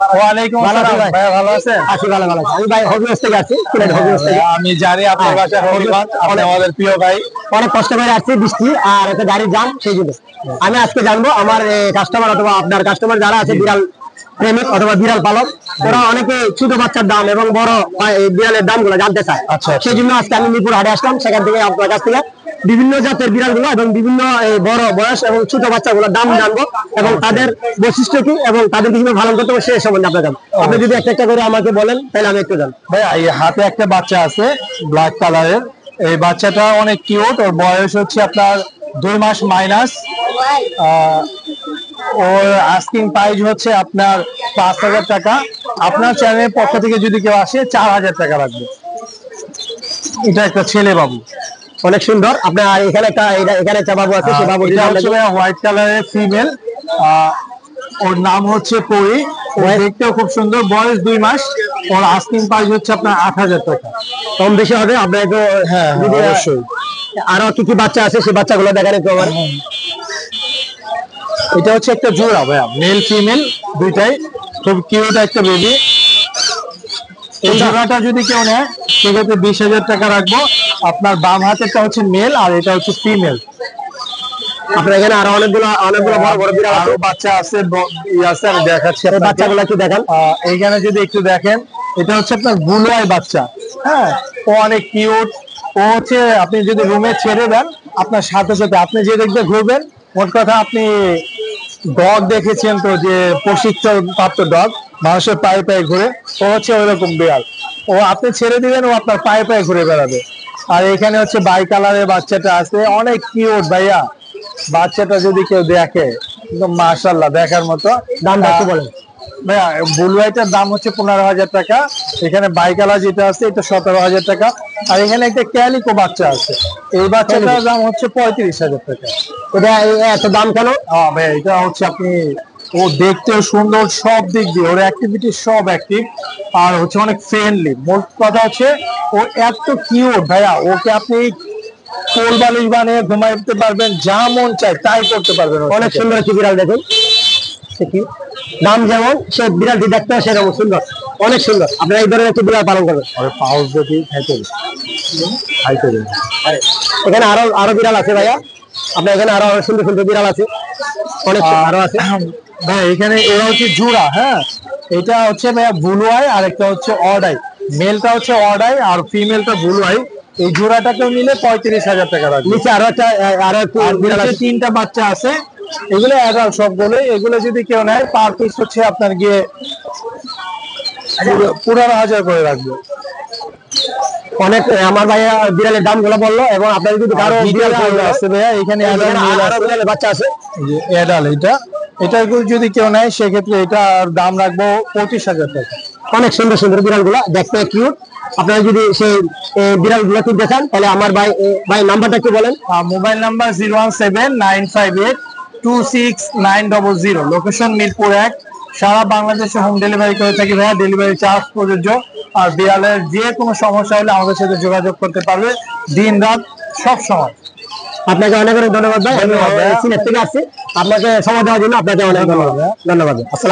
ওয়ালাইকুম আসসালাম ভাই, ভালো আছেন? আছি ভালো ভালো আছি। আমি ভাই হবিগঞ্জ থেকে আসছি, সিলেট হবিগঞ্জ থেকে। আমি জানি আপনার বাসা হবিগঞ্জ, আপনি আমাদের প্রিয় ভাই। অনেক কষ্ট করে আসছি, বৃষ্টি আর একটা গাড়ির জাম, সেই জন্য আমি আজকে জানবো আমার কাস্টমার অথবা আপনার কাস্টমার যারা আছে বিড়াল প্রেমিক অথবা বিড়াল পালক, ওরা অনেকে ছোট বাচ্চার দাম এবং বড় বিড়ালের দাম গুলো জানতে চায়। আচ্ছা। সেই জন্য আজকে আমি মিরপুর হাটে আসলাম, সেখান থেকে আপনার কাছ থেকে বিভিন্ন জাতের বিড়াল গুলো এবং বিভিন্ন বড় বয়স এবং ছোট বাচ্চাগুলোর দাম জানবো এবং তাদের বৈশিষ্ট্য কি এবং তাদের কিভাবে পালন করতে হবে সেই সম্বন্ধে আপনার জানবো। আপনি যদি একটা একটা করে আমাকে বলেন তাহলে আমি একটু জানবো। ভাই এই হাতে একটা বাচ্চা আছে ব্ল্যাক কালারের, এই বাচ্চাটা অনেক কিউট। ওর বয়স হচ্ছে আপনার 2 মাস মাইনাস। ওর আস্কিং প্রাইস হচ্ছে আপনার 5,000 টাকা। আপনার চ্যানেলের পক্ষ থেকে যদি কেউ আসে 4,000 টাকা রাখবে। এটা একটা ছেলে বাবু, অনেক সুন্দর। আপনার এখানে একটা বাবু আছে, সেই বাবু হোয়াইট কালারের ফিমেল। ওর নাম হচ্ছে পরি। ও দেখতেও খুব সুন্দর, বয়স 2 মাস। ওর আস্কিং প্রাইস হচ্ছে আপনার 8,000 টাকা। কম বেশি হবে আপনার একটু। হ্যাঁ অবশ্যই। আরো কি কি বাচ্চা আছে সেই বাচ্চাগুলো দেখেন একটু আমার। এটা হচ্ছে একটা জোড়া ভাইয়া, মেল ফিমেল দুইটাই, খুব কিউট একটা বেবি। এই জোড়াটা যদি কেউ নেয় সেক্ষেত্রে 20,000 টাকা রাখবো। আপনার বাম হাতেরটা হচ্ছে মেল আর এটা হচ্ছে ফিমেল। আপনার এখানে আরো অনেকগুলো বড় বড় বিড়াল আছে, বাচ্চা আছে, আমি দেখাচ্ছি। বাচ্চাগুলো একটু দেখেন। এইখানে যদি একটু দেখেন, এটা হচ্ছে আপনার ব্লু আই বাচ্চা। হ্যাঁ, ও অনেক কিউট। ও হচ্ছে আপনি যদি রুমে ছেড়ে দেন, আপনার সাথে সাথে আপনি যে দেখতে ঘুরবেন, মোট কথা আপনি ডগ দেখেছেন তো, যে প্রশিক্ষণ প্রাপ্ত ডগ মানুষের পায়ে পায়ে ঘুরে, ও হচ্ছে ওইরকম বিড়াল। ও আপনি ছেড়ে দিবেন, ও আপনার পায়ে পায়ে ঘুরে বেড়াবে। আর এখানে হচ্ছে বাই কালারের বাচ্চাটা আছে, অনেক কিউট ভাইয়া। বাচ্চাটা যদি কেউ দেখে একদম মাশাআল্লাহ দেখার মতো। দামটা একটু বলেন ভাইয়া। ব্লু আইটার দাম হচ্ছে 15,000 টাকা। এখানে বাই কালার যেটা আছে এটা 17,000 টাকা। আর এখানে একটা ক্যালিকো বাচ্চা আছে, এই বাচ্চাটার দাম হচ্ছে 35,000 টাকা। এটা এত দাম কেন? ভাইয়া এটা হচ্ছে আপনি, ও দেখতেও সুন্দর, সব দিক দিয়ে ওর অ্যাক্টিভিটি সব অ্যাক্টিভ, আর হচ্ছে অনেক ফ্রেন্ডলি। মোট কথা হচ্ছে ও এত কিউট ভাইয়া। ওকে আপনি কোল বালিশ বানিয়ে ঘুমাইতে পারবেন, যা মন চায় তাই করতে পারবেন। অনেক সুন্দর একটি বিড়াল দেখুন, দাম যেমন সে বিড়ালটি দেখতে সেরকম সুন্দর, অনেক সুন্দর। আপনারা এই ধরনের একটি বিড়াল পালন করবেন। এখানে আরো বিড়াল আছে ভাইয়া, আপনার এখানে আরো সুন্দর সুন্দর বিড়াল আছে, অনেক আরো আছে ভাই। এখানে এরা হচ্ছে জোড়া। হ্যাঁ, এটা হচ্ছে ভাইয়া ব্লু আই আর একটা হচ্ছে অড আই। মেলটা হচ্ছে অড আই আর ফিমেলটা ব্লু আই। এই জোড়াটাকেও নিলে 35,000 টাকা রাখবে। নিচে আরো একটু বিড়াল আছে, 3টা বাচ্চা আছে। এগুলো অ্যাডাল্ট সবগুলো। এগুলো যদি কেউ নেয় পার পিস হচ্ছে আপনার গিয়ে 15,000 করে রাখবে। অনেক। আমার ভাইয়া বিড়ালের দাম গুলো বললো এবং আপনার যদি কারো বিড়াল আছে ভাইয়া, এখানে বিড়ালের বাচ্চা আছে, অ্যাডাল্ট। এটা যদি কেউ নেয় সেক্ষেত্রে এটার দাম রাখবো 25,000 টাকা। অনেক সুন্দর সুন্দর বিড়াল গুলা দেখতে কিউট। আপনারা যদি সেই বিড়াল গুলো কিনতে চান তাহলে আমার ভাই নাম্বারটা একটু বলেন। Mobile number 017-958-26900। লোকেশন মিরপুর 1। সারা বাংলাদেশে হোম ডেলিভারি করে থাকি ভাইয়া, ডেলিভারি চার্জ প্রযোজ্য। আর বিড়ালের যে কোনো সমস্যা হলে আমাদের সাথে যোগাযোগ করতে পারবে, দিন রাত সব সময়। আপনাকে অনেক অনেক ধন্যবাদ ভাই। আমি সিলেট থেকে আসছি, আপনাকে সময় দেওয়ার জন্য আপনাকে অনেক ধন্যবাদ। আসসালাম।